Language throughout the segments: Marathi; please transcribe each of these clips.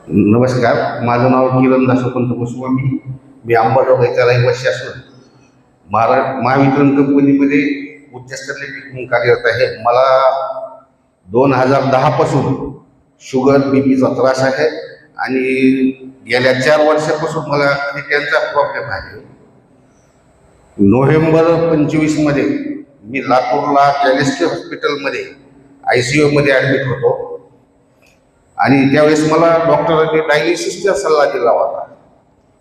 नमस्कार, माझं नाव किरण दासोपंत गोस्वामी. मी अंबाजोगाईचा रहिवासी असून महावितरण कंपनीमध्ये उच्चस्तरीय म्हणून कार्यरत आहे. मला 2010 पासून शुगर बीपीचा त्रास आहे आणि गेल्या 4 वर्षापासून मला त्यांचा प्रॉब्लेम आहे. नोव्हेंबर 25 मध्ये मी लातूरला कॅलेस्टी हॉस्पिटलमध्ये ICU मध्ये ॲडमिट होतो आणि त्यावेळेस मला डॉक्टरांनी डायलिसिसचा सल्ला दिला होता,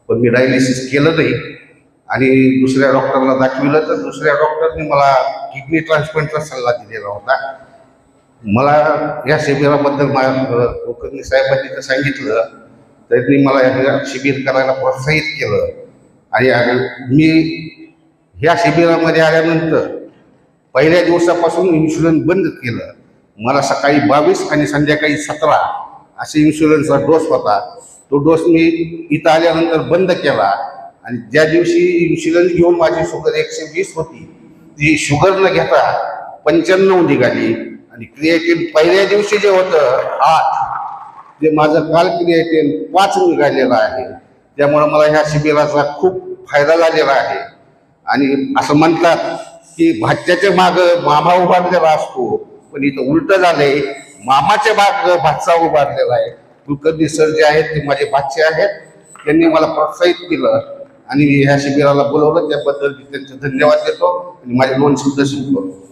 पण मी डायलिसिस केलं नाही आणि दुसऱ्या डॉक्टरला दाखविलं तर दुसऱ्या डॉक्टरने मला किडनी ट्रान्सप्लांटचा सल्ला दिलेला होता. मला या शिबिराबद्दल कुलकर्णी साहेबांनी सांगितलं, त्यांनी मला या शिबिर करायला प्रोत्साहित केलं आणि मी ह्या शिबिरामध्ये आल्यानंतर पहिल्या दिवसापासून इन्शुरन्स बंद केलं. मला सकाळी 22 आणि संध्याकाळी 17 असे इन्शुरन्सचा डोस होता. तो डोस मी इथं आल्यानंतर बंद केला आणि ज्या दिवशी इन्शुरन्स घेऊन माझी शुगर 120 होती, ती शुगर न घेता 95 निघाली आणि क्रिएटिन पहिल्या दिवशी जे होतं 8, जे माझं काल क्रिएटिन 5 निघालेलं आहे. त्यामुळे मला ह्या शिबिराचा खूप फायदा झालेला आहे. आणि असं म्हणतात की भाच्याच्या मागं मामा उभारलेला असतो, पण इथं उलट झालंय, मामाच्या माग भाचा उभारलेला आहे. कुलकर्णी सर जे आहेत ते माझे भाचे आहेत. त्यांनी मला प्रोत्साहित केलं आणि ह्या शिबिराला बोलवलं, त्याबद्दल त्यांचे धन्यवाद देतो आणि माझे 2 शब्द संपवतो.